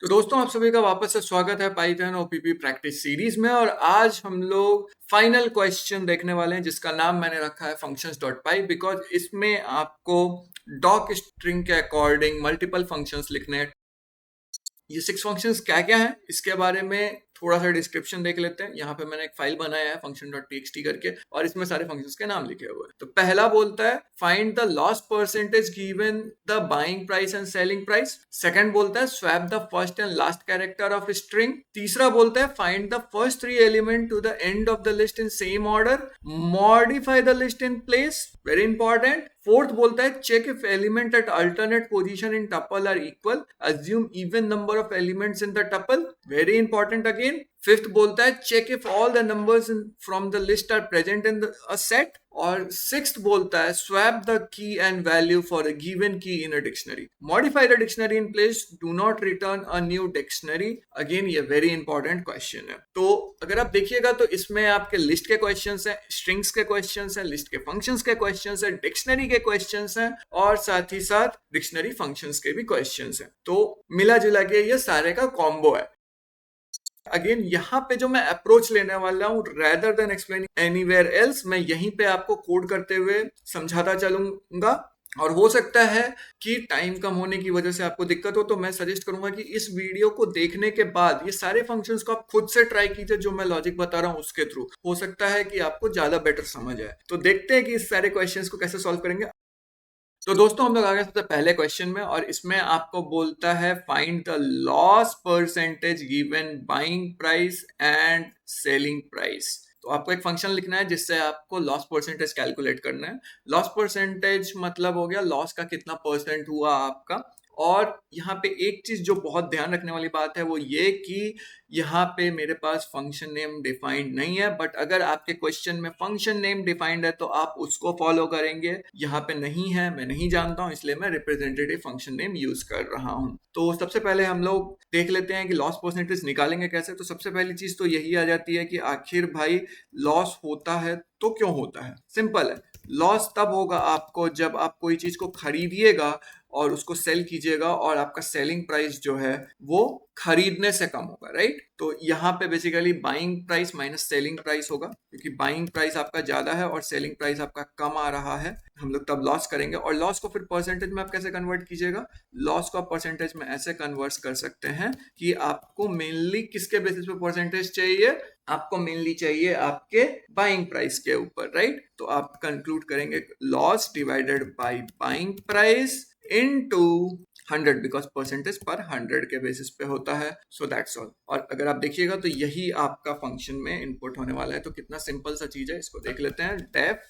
तो दोस्तों आप सभी का वापस से स्वागत है पाइथन ओपीपी प्रैक्टिस सीरीज में। और आज हम लोग फाइनल क्वेश्चन देखने वाले हैं जिसका नाम मैंने रखा है functions.py, बिकॉज इसमें आपको डॉक स्ट्रिंग के अकॉर्डिंग मल्टीपल फंक्शंस लिखने हैं। ये 6 फंक्शंस क्या क्या हैं इसके बारे में थोड़ा सा डिस्क्रिप्शन देख लेते हैं। यहाँ पे मैंने एक फाइल बनाया है function.txt करके और इसमें सारे फंक्शंस के नाम लिखे हुए हैं। तो पहला बोलता है find the loss percentage given the buying price and selling price. Second बोलता है swap the first and last character of string. तीसरा बोलता है find the first 3 element to the end of the list in same order, modify the list in place, very important. Fourth बोलता है check if element at alternate position in tuple are equal, assume even number of elements in the tuple, very important again. Fifth बोलता है check if all the numbers from the list are present in a set. और sixth बोलता है swap the key and value for a given key in a dictionary, modify the dictionary in place, do not return a new dictionary. Again ये very important question है। तो अगर आप देखिएगा तो इसमें आपके लिस्ट के क्वेश्चंस हैं, स्ट्रिंग्स के क्वेश्चंस हैं, लिस्ट के फंक्शंस के क्वेश्चंस हैं, डिक्शनरी के क्वेश्चंस हैं और साथ ही साथ डिक्शनरी फंक्शंस के भी क्वेश्चंस हैं। तो मिला जुला के ये सारे का कॉम्बो है। अगेन यहाँ पे जो मैं अप्रोच लेने वाला हूँ, rather than explaining anywhere else, मैं यहीं पे आपको कोड करते हुए समझाता चलूंगा। और हो सकता है कि टाइम कम होने की वजह से आपको दिक्कत हो, तो मैं सजेस्ट करूंगा कि इस वीडियो को देखने के बाद ये सारे फंक्शंस को आप खुद से ट्राई कीजिए जो मैं लॉजिक बता रहा हूँ उसके थ्रू। हो सकता है कि आपको ज्यादा बेटर समझ आए। तो देखते हैं कि इस सारे क्वेश्चंस को कैसे सॉल्व करेंगे। तो दोस्तों हम लोग आ गए सबसे पहले क्वेश्चन में और इसमें आपको बोलता है find the loss percentage given buying price and selling price. तो आपको एक फंक्शन लिखना है जिससे आपको लॉस परसेंटेज कैलकुलेट करना है। लॉस परसेंटेज मतलब हो गया लॉस का कितना परसेंट हुआ आपका। और यहाँ पे एक चीज जो बहुत ध्यान रखने वाली बात है वो ये कि यहाँ पे मेरे पास फंक्शन नेम डिफाइंड नहीं है, बट अगर आपके क्वेश्चन में फंक्शन नेम डिफाइंड है तो आप उसको फॉलो करेंगे। यहाँ पे नहीं है, मैं नहीं जानता हूँ, इसलिए मैं रिप्रेजेंटेटिव फंक्शन नेम यूज कर रहा हूँ। तो सबसे पहले हम लोग देख लेते हैं कि लॉस परसेंटेज निकालेंगे कैसे। तो सबसे पहली चीज तो यही आ जाती है कि आखिर भाई लॉस होता है तो क्यों होता है। सिंपल है, लॉस तब होगा आपको जब आप कोई चीज को खरीदिएगा और उसको सेल कीजिएगा और आपका सेलिंग प्राइस जो है वो खरीदने से कम होगा, राइट। तो यहाँ पे basically buying price minus selling price होगा, क्योंकि बाइंग प्राइस आपका ज्यादा है और सेलिंग प्राइस आपका कम आ रहा है। हम लोग तब लॉस करेंगे और लॉस को फिर परसेंटेज में आप कैसे कन्वर्ट कीजिएगा। लॉस को आप परसेंटेज में ऐसे कन्वर्ट कर सकते हैं कि आपको मेनली किसके बेसिस पे परसेंटेज चाहिए, आपको मेनली चाहिए आपके बाइंग प्राइस के ऊपर, राइट। तो आप कंक्लूड करेंगे loss divided by buying price into 100, because percentage पर 100 के बेसिस पे होता है। So that's all. और अगर आप देखिएगा तो यही आपका फंक्शन में इनपुट होने वाला है। तो कितना सिंपल सा चीज है, इसको देख लेते हैं। Def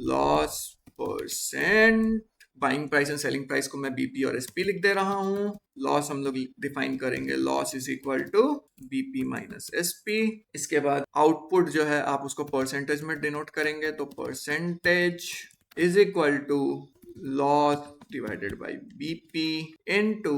loss percent, buying price and selling price को मैं बीपी और एसपी लिख दे रहा हूँ। लॉस हम लोग डिफाइन करेंगे, loss is equal to BP minus SP. इसके बाद आउटपुट जो है आप उसको परसेंटेज में डिनोट करेंगे, तो percentage is equal to loss divided by BP into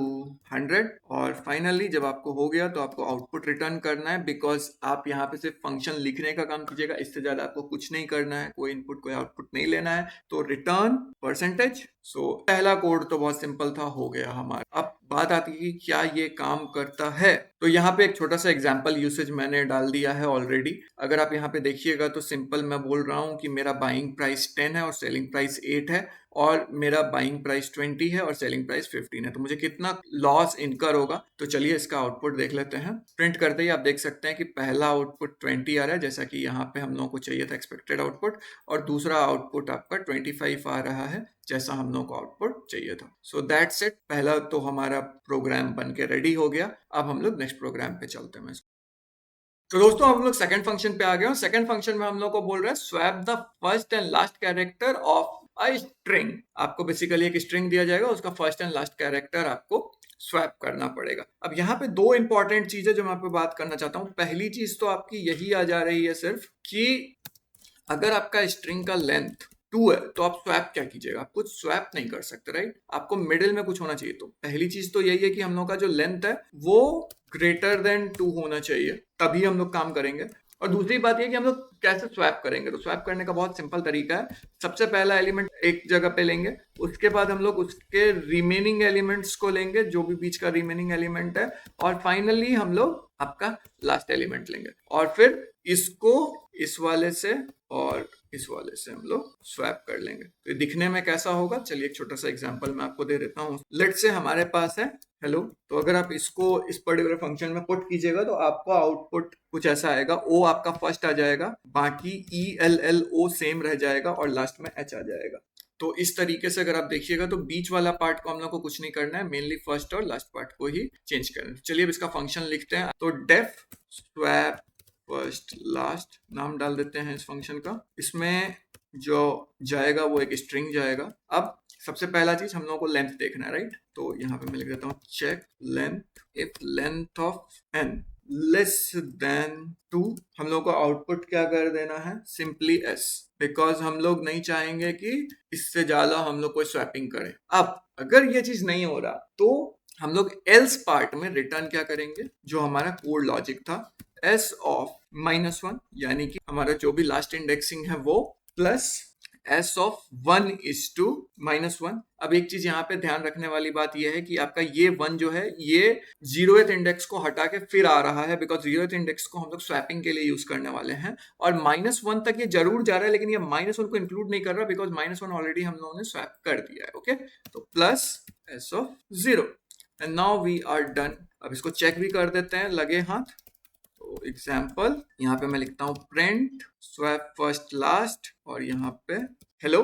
100। और फाइनली जब आपको हो गया तो आपको आउटपुट रिटर्न करना है, बिकॉज आप यहाँ पे सिर्फ फंक्शन लिखने का काम कीजिएगा, इससे ज्यादा आपको कुछ नहीं करना है, कोई इनपुट कोई आउटपुट नहीं लेना है। तो रिटर्न परसेंटेज। सो पहला कोड तो बहुत सिंपल था, हो गया हमारा। अब बात आती है कि क्या ये काम करता है। तो यहाँ पे एक छोटा सा एग्जांपल यूसेज मैंने डाल दिया है ऑलरेडी। अगर आप यहाँ पे देखिएगा तो सिंपल मैं बोल रहा हूँ कि मेरा बाइंग प्राइस 10 है और सेलिंग प्राइस 8 है, और मेरा बाइंग प्राइस 20 है और सेलिंग प्राइस 15 है। तो मुझे कितना लॉस इनकर होगा। तो चलिए इसका आउटपुट देख लेते हैं। प्रिंट करते ही आप देख सकते हैं कि पहला आउटपुट 20 आ रहा है, जैसा कि यहाँ पे हम लोगों को चाहिए था एक्सपेक्टेड आउटपुट, और दूसरा आउटपुट आपका 25 आ रहा है जैसा हम लोगों को आउटपुट चाहिए था। सो दैट्स इट। पहला तो हमारा प्रोग्राम बन के रेडी हो गया। अब हम लोग नेक्स्ट प्रोग्राम पे चलते हैं। तो दोस्तों हम लोग सेकंड फंक्शन पे आ गए हैं। सेकंड फंक्शन में हम लोग को बोल रहा है swap the first and last character of a string. आपको बेसिकली एक स्ट्रिंग दिया जाएगा, उसका फर्स्ट एंड लास्ट कैरेक्टर आपको स्वैप करना पड़ेगा। अब यहाँ पे दो इंपॉर्टेंट चीजें जो मैं आपको बात करना चाहता हूँ। पहली चीज तो आपकी यही आ जा रही है सिर्फ कि अगर आपका स्ट्रिंग का लेंथ 2 है तो आप स्वैप क्या कीजिएगा, आप कुछ स्वैप नहीं कर सकते, राइट। आपको मिडिल में कुछ होना चाहिए। तो पहली चीज तो यही है कि हम लोग का जो लेंथ है वो ग्रेटर देन 2 होना चाहिए, तभी हम लोग काम करेंगे। और दूसरी बात ये कि हम लोग कैसे स्वैप करेंगे, तो स्वैप करने का बहुत सिंपल तरीका है। सबसे पहला एलिमेंट एक जगह पे लेंगे, उसके बाद हम लोग उसके रिमेनिंग एलिमेंट्स को लेंगे, जो भी बीच का रिमेनिंग एलिमेंट है, और फाइनली हम लोग आपका लास्ट एलिमेंट लेंगे, और फिर इसको इस वाले से और इस वाले से हम लोग स्वैप कर लेंगे। तो ये दिखने में कैसा होगा, चलिए एक छोटा सा एग्जांपल मैं आपको दे देता हूँ। लेट्स से हमारे पास है हेलो, तो अगर आप इसको इस पर्टिकुलर फंक्शन में पुट कीजिएगा तो आपको आउटपुट कुछ ऐसा आएगा। ओ आपका फर्स्ट आ जाएगा, बाकी E L L O same रह जाएगा, और लास्ट में एच आ जाएगा। तो इस तरीके से अगर आप देखिएगा तो बीच वाला पार्ट को हम लोग को कुछ नहीं करना है, मेनली फर्स्ट और लास्ट पार्ट को ही चेंज करना है। चलिए अब इसका फंक्शन लिखते हैं। तो डेफ स्वैप फर्स्ट लास्ट नाम डाल देते हैं इस फंक्शन का। इसमें जो जाएगा वो एक स्ट्रिंग जाएगा। अब सबसे पहला चीज हम लोगों को लेंथ देखना है, राइट? तो यहाँ पे मैं लिख देता हूँ check length if length of N less than 2। हम लोग को आउटपुट क्या कर देना है, सिंपली एस, बिकॉज हम लोग नहीं चाहेंगे कि इससे ज्यादा हम लोग कोई स्वैपिंग करें। अब अगर ये चीज नहीं हो रहा तो हम लोग एल्स पार्ट में रिटर्न क्या करेंगे, जो हमारा कोड लॉजिक था, एस ऑफ -1, यानी कि हमारा जो भी लास्ट इंडेक्सिंग है वो, प्लस एस ऑफ 1:-1। अब एक चीज यहाँ पे ध्यान रखने वाली बात यह है कि आपका ये 1 जो है ये 0th इंडेक्स को हटा के फिर आ रहा है, बिकॉज 0th इंडेक्स को हम लोग स्वैपिंग के लिए यूज करने वाले हैं। और -1 तक ये जरूर जा रहा है, लेकिन ये -1 को इंक्लूड नहीं कर रहा, बिकॉज -1 ऑलरेडी हम लोगों ने स्वैप कर दिया है। ओके, तो plus S of 0 and now we are done. अब इसको चेक भी कर देते हैं लगे हाथ। तो एग्जाम्पल यहाँ पे मैं लिखता हूँ प्रिंट स्वैप फर्स्ट लास्ट, और यहाँ पे हेलो।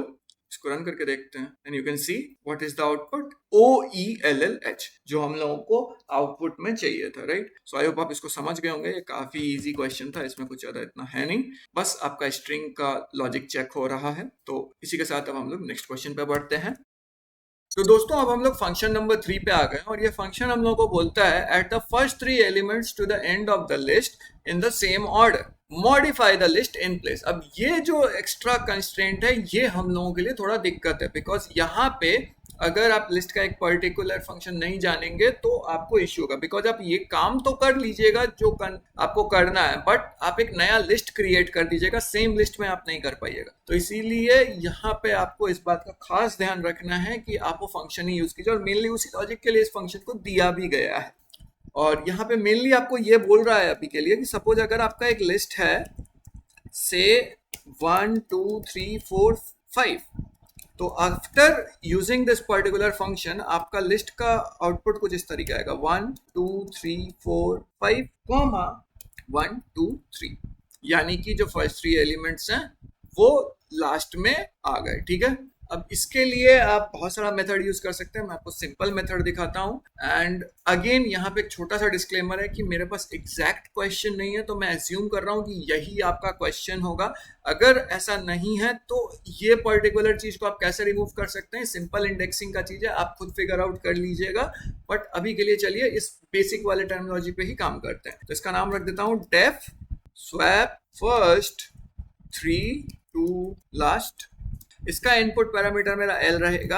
इसको रन करके देखते हैं and you can see what is the output, OELLH, जो हम लोगों को आउटपुट में चाहिए था, राइट? सो आई होप आप इसको समझ गए होंगे। ये काफी इजी क्वेश्चन था, इसमें कुछ ज्यादा इतना है नहीं, बस आपका स्ट्रिंग का लॉजिक चेक हो रहा है। तो इसी के साथ अब हम लोग नेक्स्ट क्वेश्चन पे बढ़ते हैं। तो दोस्तों अब हम लोग फंक्शन नंबर 3 पे आ गए, और ये फंक्शन हम लोग को बोलता है at the first 3 elements to the end of the list in the same order modify the list in place. अब ये जो एक्स्ट्रा कंस्ट्रेंट है ये हम लोगों के लिए थोड़ा दिक्कत है, बिकॉज यहाँ पे अगर आप लिस्ट का एक पर्टिकुलर फंक्शन नहीं जानेंगे तो आपको इश्यू होगा, बिकॉज आप ये काम तो कर लीजिएगा जो आपको करना है, बट आप एक नया लिस्ट क्रिएट कर दीजिएगा, सेम लिस्ट में आप नहीं कर पाइएगा। तो इसीलिए यहाँ पे आपको इस बात का खास ध्यान रखना है कि आप वो फंक्शन ही यूज कीजिए, और मेनली उसी लॉजिक के लिए इस फंक्शन को दिया भी गया है। और यहाँ पे मेनली आपको ये बोल रहा है अभी के लिए कि सपोज अगर आपका एक लिस्ट है से 1 2 3 4 5, तो after using this particular function आपका लिस्ट का आउटपुट कुछ इस तरीके आएगा 1 2 3 4 5, 1 2 3, यानी कि जो फर्स्ट 3 एलिमेंट्स हैं वो लास्ट में आ गए। ठीक है, अब इसके लिए आप बहुत सारा मेथड यूज कर सकते हैं, मैं आपको सिंपल मेथड दिखाता हूँ। एंड अगेन यहाँ पे एक छोटा सा डिस्क्लेमर है कि मेरे पास एग्जैक्ट क्वेश्चन नहीं है, तो मैं एज्यूम कर रहा हूँ कि यही आपका क्वेश्चन होगा। अगर ऐसा नहीं है तो ये पर्टिकुलर चीज को आप कैसे रिमूव कर सकते हैं, सिंपल इंडेक्सिंग का चीज है, आप खुद फिगर आउट कर लीजिएगा। बट अभी के लिए चलिए इस बेसिक वाले टर्मिनोलॉजी पे ही काम करते हैं। तो इसका नाम रख देता हूँ def swap first 3 to last. इसका इनपुट पैरामीटर मेरा L रहेगा।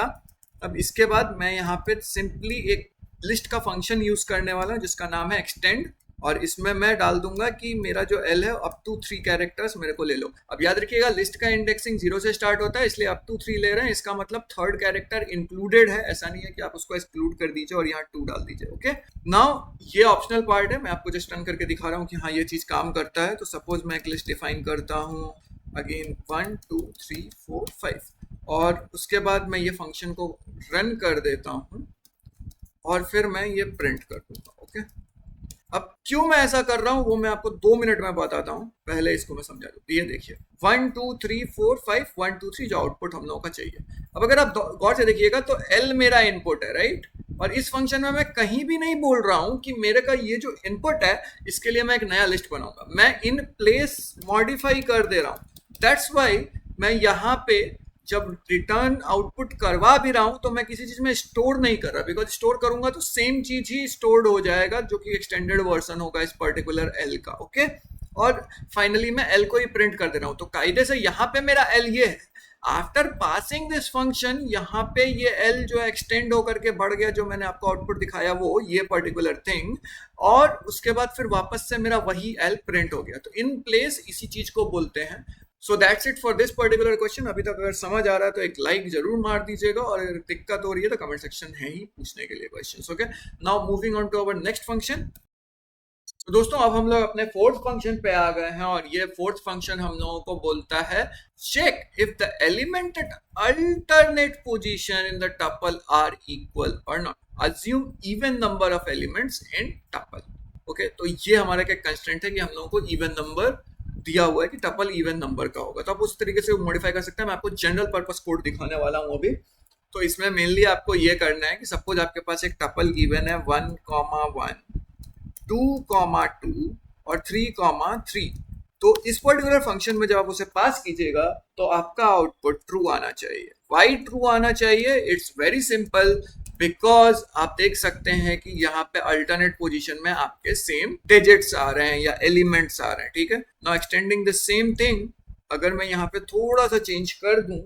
अब इसके बाद मैं यहाँ पे सिंपली एक लिस्ट का फंक्शन यूज करने वाला हूँ जिसका नाम है एक्सटेंड, और इसमें मैं डाल दूंगा कि मेरा जो L है अप टू 3 कैरेक्टर्स मेरे को ले लो। अब याद रखिएगा लिस्ट का इंडेक्सिंग 0 से स्टार्ट होता है, इसलिए अप टू 3 ले रहे हैं, इसका मतलब थर्ड कैरेक्टर इंक्लूडेड है, ऐसा नहीं है कि आप उसको एक्सक्लूड कर दीजिए और यहाँ 2 डाल दीजिए। ओके, नाउ ये ऑप्शनल पार्ट है, मैं आपको जस्ट रन करके दिखा रहा हूँ कि हाँ ये चीज काम करता है। तो सपोज मैं एक लिस्ट डिफाइन करता हूँ अगेन 1 2 3 4 5, और उसके बाद मैं ये फंक्शन को रन कर देता हूँ और फिर मैं ये प्रिंट कर दूंगा। ओके, अब क्यों मैं ऐसा कर रहा हूँ वो मैं आपको 2 मिनट में बताता हूँ, पहले इसको मैं समझा दूँ। ये देखिए 1 2 3 4 5 1 2 3 जो आउटपुट हम लोगों का चाहिए। अब अगर आप गौर से देखिएगा तो L मेरा इनपुट है, राइट? और इस फंक्शन में मैं कहीं भी नहीं बोल रहा हूँ कि मेरे का ये जो इनपुट है इसके लिए मैं एक नया लिस्ट बनाऊंगा, मैं इन प्लेस मॉडिफाई कर दे रहा हूँ। दैट्स वाई मैं यहाँ पे जब रिटर्न आउटपुट करवा भी रहा हूं तो मैं किसी चीज में स्टोर नहीं कर रहा, बिकॉज स्टोर करूंगा तो सेम चीज ही स्टोर्ड हो जाएगा जो कि एक्सटेंडेड वर्जन होगा इस पर्टिकुलर L का। ओके, और फाइनली मैं L को ही प्रिंट कर दे रहा हूं। तो कायदे से यहाँ पे मेरा L ये है। आफ्टर पासिंग दिस फंक्शन यहाँ पे ये एल जो एक्सटेंड होकर के बढ़ गया, जो मैंने आपको आउटपुट दिखाया वो ये पर्टिकुलर थिंग, और उसके बाद फिर वापस से मेरा वही एल प्रिंट हो गया। तो इन प्लेस इसी चीज को बोलते हैं। सो that's it for this particular question. अभी तक अगर समझ आ रहा है तो एक लाइक जरूर मार दीजिएगा, और अगर दिक्कत हो रही है तो कमेंट सेक्शन है ही पूछने के लिए questions. Okay, now moving on to our next function. तो दोस्तों अब हम लोग अपने फोर्थ फंक्शन पे आ गए हैं, और ये फोर्थ फंक्शन हम लोगों को बोलता है check if the element at alternate position in the tuple are equal or not, assume even number of elements in tuple. Okay, तो ये हमारा एक कंस्ट्रेंट है कि हम लोगों को इवन नंबर दिया हुआ है कि टपल इवन नंबर का होगा, तो आप उस तरीके से मॉडिफाई कर सकते हैं। मैं आपको जनरल पर्पस कोड दिखाने वाला हूँ अभी। तो इसमें मेनली आपको ये करना है कि सपोज आपके पास एक टपल गिवन है 1,1, 2,2 और 3,3। तो इस पर्टिकुलर फंक्शन में जब आप उसे पास कीजिएगा तो आपका आउटपुट ट्रू आना चाहिए। वाई ट्रू आना चाहिए? इट्स वेरी सिंपल, बिकॉज आप देख सकते हैं कि यहाँ पे अल्टरनेट पोजीशन में आपके सेम डिजिट्स आ रहे हैं या एलिमेंट्स आ रहे हैं। ठीक है, now extending the same thing, अगर मैं यहाँ पे थोड़ा सा चेंज कर दूं,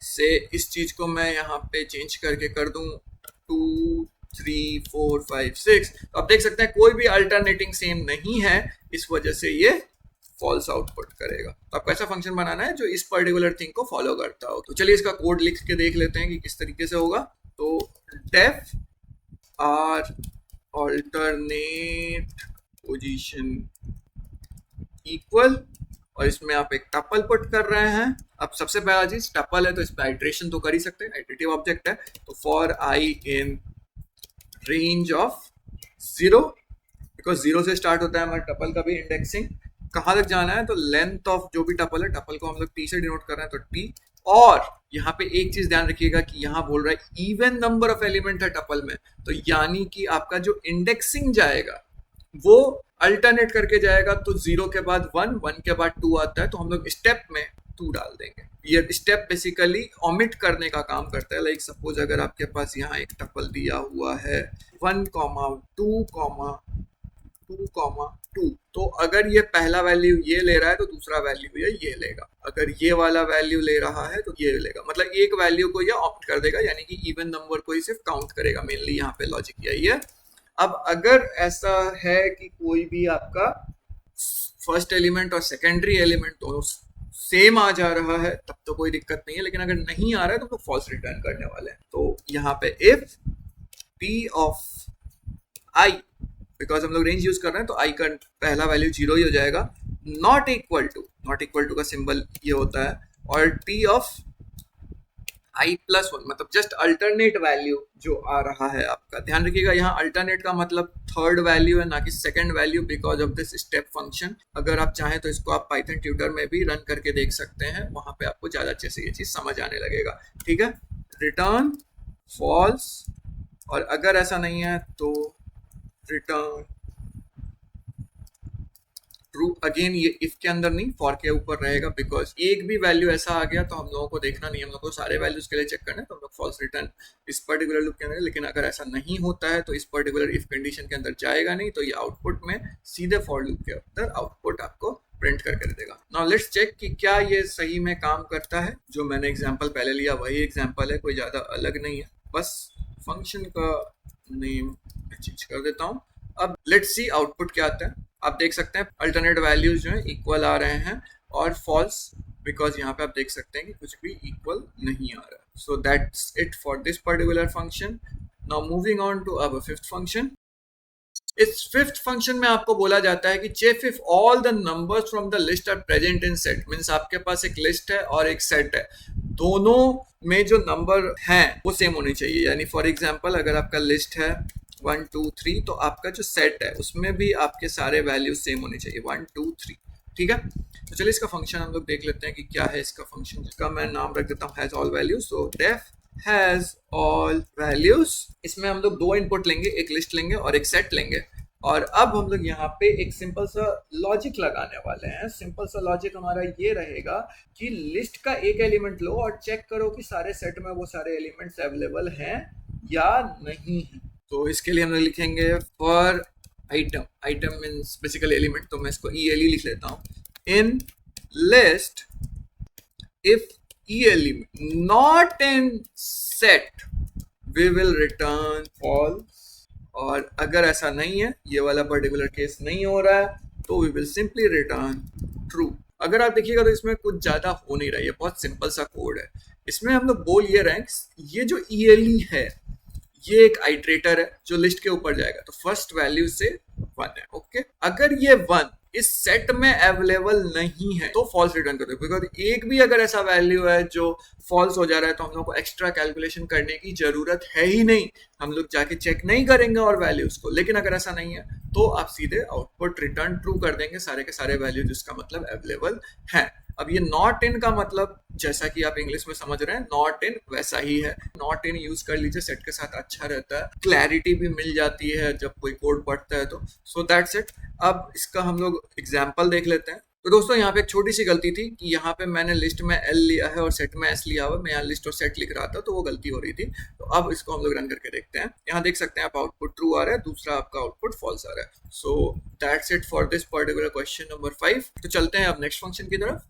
से इस चीज को मैं यहाँ पे चेंज करके कर दूं 2, 3, 4, 5, 6, तो आप देख सकते हैं कोई भी अल्टरनेटिंग सेम नहीं है, इस वजह से ये फॉल्स आउटपुट करेगा। तो आपको ऐसा फंक्शन बनाना है जो इस पर्टिकुलर थिंग को फॉलो करता हो। तो चलिए इसका कोड लिख के देख लेते हैं कि किस तरीके से होगा। तो def are alternate position equal, और इसमें आप एक टपल पुट कर रहे हैं। अब सबसे पहला चीज टपल है तो इस पर आइट्रेशन तो कर ही सकते हैं, आइट्रेटिव ऑब्जेक्ट है। तो for I in range of 0, because 0 से स्टार्ट होता है हमारे टपल का भी इंडेक्सिंग। कहाँ तक जाना है? तो लेंथ ऑफ जो भी टपल है, टपल को हम लोग टी से डिनोट कर रहे हैं, तो टी। और यहाँ पे एक चीज ध्यान रखिएगा कि यहाँ बोल रहा है इवन नंबर ऑफ एलिमेंट है टपल में, तो यानी कि आपका जो इंडेक्सिंग जाएगा वो अल्टरनेट करके जाएगा। तो 0 के बाद 1, 1 के बाद 2 आता है, तो हम लोग स्टेप में 2 डाल देंगे। ये स्टेप बेसिकली ओमिट करने का काम करता है। लाइक सपोज अगर आपके पास यहाँ एक टपल दिया हुआ है 1, 2, 2, तो अगर ये पहला वैल्यू ये ले रहा है तो दूसरा वैल्यू ये लेगा। अगर ये वाला वैल्यू ले रहा है तो ये लेगा, मतलब एक वैल्यू को ये ऑप्ट कर देगा, यानी कि इवन नंबर को ही सिर्फ काउंट करेगा। मेनली यहाँ पे लॉजिक यही है। अब अगर ऐसा है कि कोई भी आपका फर्स्ट एलिमेंट और सेकेंडरी एलिमेंट दोनों सेम आ जा रहा है तब तो कोई दिक्कत नहीं है, लेकिन अगर नहीं आ रहा है तो फॉल्स रिटर्न करने वाले हैं। तो यहाँ पे if p of i, because हम लोग रेंज यूज कर रहे हैं तो i का पहला वैल्यू 0 ही हो जाएगा, नॉट इक्वल टू का सिंबल ये होता है, और t ऑफ i+1 मतलब जस्ट अल्टरनेट वैल्यू जो आ रहा है आपका। ध्यान रखिएगा यहाँ अल्टरनेट का मतलब थर्ड वैल्यू है, ना कि second value, because of this step function. अगर आप चाहें तो इसको आप पाइथन ट्यूटर में भी रन करके देख सकते हैं, वहां पे आपको ज्यादा अच्छे से ये चीज समझ आने लगेगा। ठीक है, रिटर्न फॉल्स, और अगर ऐसा नहीं है तो रिटर्न ट्रू। अगेन ये इफ के अंदर नहीं, फॉर के ऊपर रहेगा, बिकॉज एक भी वैल्यू ऐसा आ गया तो हम लोगों को देखना नहीं, हम लोग को सारे वैल्यूज के लिए चेक करना है, तो हम लोग फॉल्स रिटर्न इस पर्टिकुलर लूप के अंदर। लेकिन अगर ऐसा नहीं होता है तो इस पर्टिकुलर इफ कंडीशन के अंदर जाएगा नहीं, तो ये आउटपुट में सीधे फॉर लूप के अंदर आउटपुट आपको प्रिंट करके दे देगा। नाउ लेट्स चेक कि क्या ये सही में काम करता है। जो मैंने एग्जांपल पहले लिया वही एग्जांपल है, कोई ज्यादा अलग नहीं है, बस फंक्शन का नेम चेंज कर देता हूँ। अब लेट्स सी आउटपुट क्या आता है। आप देख सकते हैं अल्टरनेट वैल्यूज जो है इक्वल आ रहे हैं, और फॉल्स, बिकॉज यहाँ पे आप देख सकते हैं कि कुछ भी इक्वल नहीं आ रहा है। So that's it for this particular function. Now moving on to अब फिफ्थ फंक्शन। इस फिफ्थ फंक्शन में आपको बोला जाता है कि check if all the numbers from the list are present in set. Means आपके पास एक लिस्ट है और एक सेट है, दोनों में जो नंबर हैं वो सेम होने चाहिए। यानी फॉर एग्जांपल अगर आपका लिस्ट है 1, 2, 3, तो आपका जो सेट है उसमें भी आपके सारे वैल्यूज सेम होने चाहिए 1, 2, 3। ठीक है, तो चलिए इसका फंक्शन हम लोग देख लेते हैं कि क्या है इसका फंक्शन, जिसका मैं नाम रख देता हूँ has all values. So def has all values, इसमें हम लोग 2 इनपुट लेंगे, एक लिस्ट लेंगे और एक सेट लेंगे। और अब हम लोग यहाँ पे एक सिंपल सा लॉजिक लगाने वाले हैं। सिंपल सा लॉजिक हमारा ये रहेगा कि लिस्ट का एक एलिमेंट लो और चेक करो कि सारे सेट में वो सारे एलिमेंट्स अवेलेबल हैं या नहीं है। तो इसके लिए हम लोग लिखेंगे for item, item means basically element, तो मैं इसको ELE लिख लेता हूँ। इन लिस्ट इफ ELE में, not in set, we will return false. और अगर ऐसा नहीं है, ये वाला पर्टिकुलर केस नहीं हो रहा है, तो we will simply return true. अगर आप देखिएगा तो इसमें कुछ ज्यादा हो नहीं रहा है, ये बहुत सिंपल सा कोड है। इसमें हम लोग बोल ये रहे हैं, ये जो ELE है ये एक आइट्रेटर है जो लिस्ट के ऊपर जाएगा, तो फर्स्ट वैल्यू से 1 है। ओके, अगर ये 1 इस सेट में अवेलेबल नहीं है तो फॉल्स रिटर्न कर दो, बिकॉज एक भी अगर ऐसा वैल्यू है जो फॉल्स हो जा रहा है तो हम लोग को एक्स्ट्रा कैलकुलेशन करने की जरूरत है ही नहीं, हम लोग जाके चेक नहीं करेंगे और वैल्यूज को। लेकिन अगर ऐसा नहीं है तो आप सीधे आउटपुट रिटर्न ट्रू कर देंगे, सारे के सारे वैल्यू जिसका मतलब अवेलेबल है। अब ये नॉट इन का मतलब, जैसा कि आप इंग्लिश में समझ रहे हैं, नॉट इन वैसा ही है। नॉट इन यूज कर लीजिए, सेट के साथ अच्छा रहता है, क्लैरिटी भी मिल जाती है जब कोई कोड पढ़ता है तो। सो दैट्स इट। अब इसका हम लोग एग्जाम्पल देख लेते हैं। तो दोस्तों यहाँ पे एक छोटी सी गलती थी कि यहाँ पे मैंने लिस्ट में L लिया है और सेट में S लिया हुआ है, मैं यहाँ लिस्ट और सेट लिख रहा था तो वो गलती हो रही थी। तो अब इसको हम लोग रन करके देखते हैं। यहाँ देख सकते हैं आप आउटपुट ट्रू आ रहा है, दूसरा आपका आउटपुट फॉल्स आ रहा है। So that's it for this particular question number 5। तो चलते हैं अब नेक्स्ट फंक्शन की तरफ।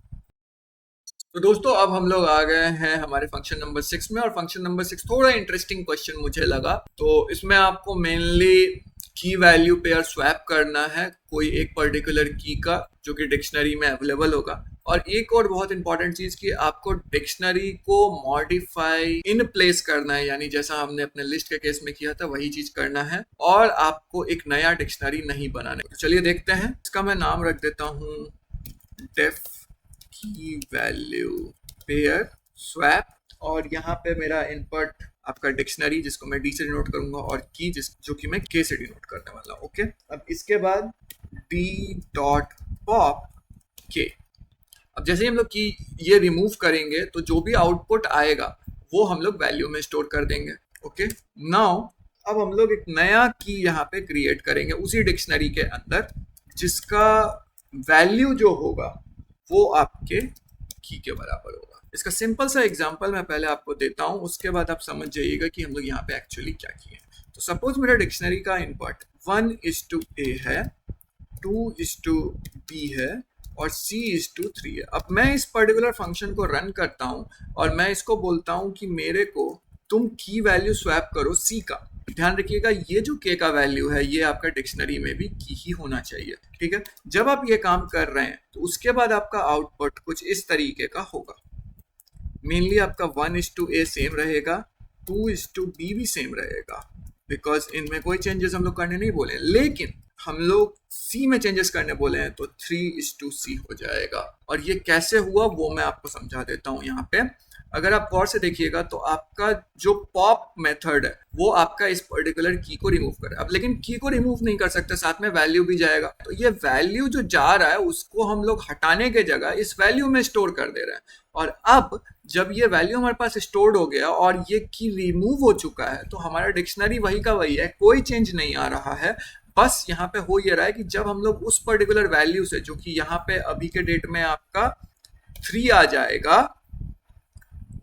तो दोस्तों अब हम लोग आ गए हैं हमारे फंक्शन नंबर 6 में, और फंक्शन नंबर 6 थोड़ा इंटरेस्टिंग क्वेश्चन मुझे लगा। तो इसमें आपको मेनली की वैल्यू पेयर स्वैप करना है, कोई एक पर्टिकुलर की का जो कि डिक्शनरी में अवेलेबल होगा। और एक और बहुत इंपॉर्टेंट चीज कि आपको डिक्शनरी को मॉडिफाई इन प्लेस करना है, यानी जैसा हमने अपने लिस्ट के केस में किया था वही चीज करना है, और आपको एक नया डिक्शनरी नहीं बनाना है। तो चलिए देखते हैं। इसका मैं नाम रख देता हूँ डेफ की वैल्यू पेयर स्वैप, और यहाँ पे मेरा इनपुट आपका डिक्शनरी जिसको मैं डी से डिनोट करूंगा, और की जो कि मैं के से डिनोट करने वाला हूँ। ओके, अब इसके बाद डी डॉट पॉप के। अब जैसे ही हम लोग की ये रिमूव करेंगे तो जो भी आउटपुट आएगा वो हम लोग वैल्यू में स्टोर कर देंगे। ओके, नाउ अब हम लोग एक नया की यहाँ पे क्रिएट करेंगे उसी डिक्शनरी के अंदर, जिसका वैल्यू जो होगा वो आपके की के बराबर होगा। इसका सिंपल सा एग्जांपल मैं पहले आपको देता हूं, उसके बाद आप समझ जाइएगा कि हम लोग यहाँ पे एक्चुअली क्या किए। तो सपोज मेरा डिक्शनरी का इनपुट 1:A है, 2:B है और C:3 है। अब मैं इस पर्टिकुलर फंक्शन को रन करता हूं और मैं इसको बोलता हूं कि मेरे को तुम की वैल्यू स्वैप करो C का। ध्यान रखिएगा ये जो के का वैल्यू है ये आपका डिक्शनरी में भी की ही होना चाहिए। ठीक है, जब आप ये काम कर रहे हैं तो उसके बाद आपका आउटपुट कुछ इस तरीके का होगा। मेनली आपका 1:A सेम रहेगा, 2:B भी सेम रहेगा, बिकॉज इनमें कोई चेंजेस हम लोग करने नहीं बोले, लेकिन हम लोग C में चेंजेस करने बोले हैं तो 3:C हो जाएगा। और ये कैसे हुआ वो मैं आपको समझा देता हूँ यहाँ पे। अगर आप गौर से देखिएगा तो आपका जो पॉप मेथड है वो आपका इस पर्टिकुलर की को रिमूव करे। अब लेकिन की को रिमूव नहीं कर सकते, साथ में वैल्यू भी जाएगा, तो ये वैल्यू जो जा रहा है उसको हम लोग हटाने के जगह इस वैल्यू में स्टोर कर दे रहे हैं। और अब जब ये वैल्यू हमारे पास स्टोर्ड हो गया और ये की रिमूव हो चुका है तो हमारा डिक्शनरी वही का वही है, कोई चेंज नहीं आ रहा है। बस यहाँ पे हो ये रहा है कि जब हम लोग उस पर्टिकुलर वैल्यू से, जो कि यहाँ पे अभी के डेट में आपका 3 आ जाएगा,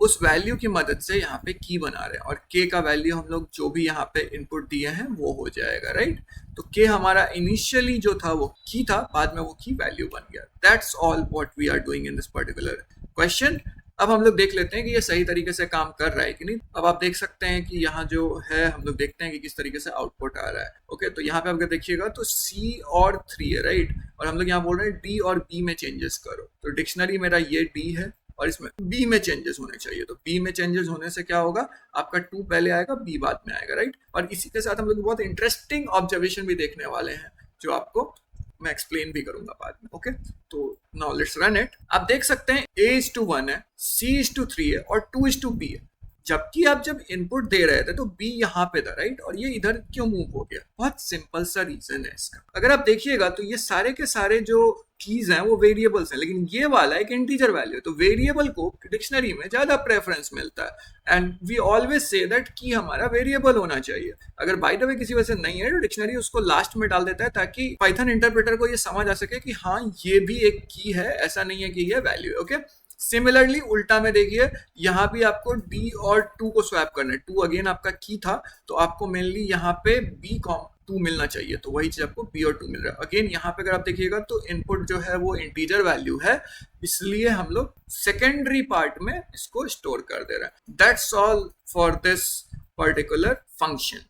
उस वैल्यू की मदद से यहाँ पे की बना रहे हैं, और के का वैल्यू हम लोग जो भी यहाँ पे इनपुट दिए हैं वो हो जाएगा। राइट, तो के हमारा इनिशियली जो था वो की था, बाद में वो की वैल्यू बन गया। That's all what we are doing in this particular question. अब हम लोग देख लेते हैं कि ये सही तरीके से काम कर रहा है कि नहीं। अब आप देख सकते हैं कि यहाँ जो है हम लोग देखते हैं कि किस तरीके से आउटपुट आ रहा है। ओके, तो यहाँ पे अगर देखिएगा तो C और 3 है। राइट, और हम लोग यहाँ बोल रहे हैं D और B में चेंजेस करो, तो डिक्शनरी मेरा ये D है और इसमें B में चेंजेस होने चाहिए। तो B में चेंजेस होने से क्या होगा, आपका 2 पहले आएगा, B बाद में आएगा। राइट, और इसी के साथ हम लोग बहुत इंटरेस्टिंग ऑब्जर्वेशन भी देखने वाले हैं जो आपको मैं एक्सप्लेन भी करूंगा बाद में। ओके, तो नाउ लेट्स रन इट। आप देख सकते हैं A:1 है, C:3 है और 2:B है, जबकि आप जब इनपुट दे रहे थे तो B यहाँ पे था। राइट, और ये इधर क्यों मूव हो गया, बहुत सिंपल सा रीजन है इसका। अगर आप देखिएगा तो ये सारे के सारे जो कीज हैं वो वेरिएबल्स हैं, लेकिन ये वाला एक इंटीजर वैल्यू है, तो वेरिएबल को डिक्शनरी में ज्यादा प्रेफरेंस मिलता है। And we always say that की हमारा वेरिएबल होना चाहिए। अगर बाय द वे किसी वजह से नहीं है तो डिक्शनरी उसको लास्ट में डाल देता है, ताकि पाइथन इंटरप्रेटर को ये समझ आ सके कि हाँ ये भी एक की है, ऐसा नहीं है कि ये वैल्यू है। ओके, सिमिलरली उल्टा में देखिए, यहाँ भी आपको D और 2 को स्वैप करना है। 2 अगेन आपका की था, तो आपको मेनली यहाँ पे B 2 मिलना चाहिए, तो वही चीज आपको p और 2 मिल रहा है। अगेन यहाँ पे अगर आप देखिएगा तो इनपुट जो है वो इंटीजर वैल्यू है, इसलिए हम लोग सेकेंडरी पार्ट में इसको स्टोर कर दे रहे हैं। That's all for this particular function.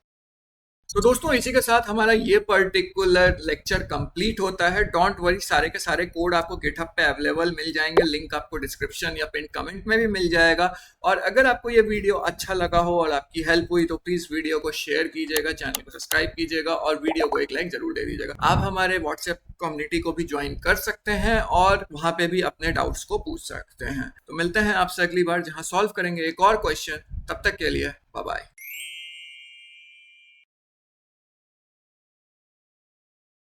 तो दोस्तों इसी के साथ हमारा ये पर्टिकुलर लेक्चर कंप्लीट होता है। डोंट वरी, सारे के सारे कोड आपको गिटहब पे अवेलेबल मिल जाएंगे, लिंक आपको डिस्क्रिप्शन या पिन कमेंट में भी मिल जाएगा। और अगर आपको ये वीडियो अच्छा लगा हो और आपकी हेल्प हुई तो प्लीज वीडियो को शेयर कीजिएगा, चैनल को सब्सक्राइब कीजिएगा और वीडियो को एक लाइक जरूर दे दीजिएगा। आप हमारे व्हाट्सएप कम्युनिटी को भी ज्वाइन कर सकते हैं और वहां पे भी अपने डाउट्स को पूछ सकते हैं। तो मिलते हैं आपसे अगली बार, जहां सॉल्व करेंगे एक और क्वेश्चन। तब तक के लिए बाय बाय।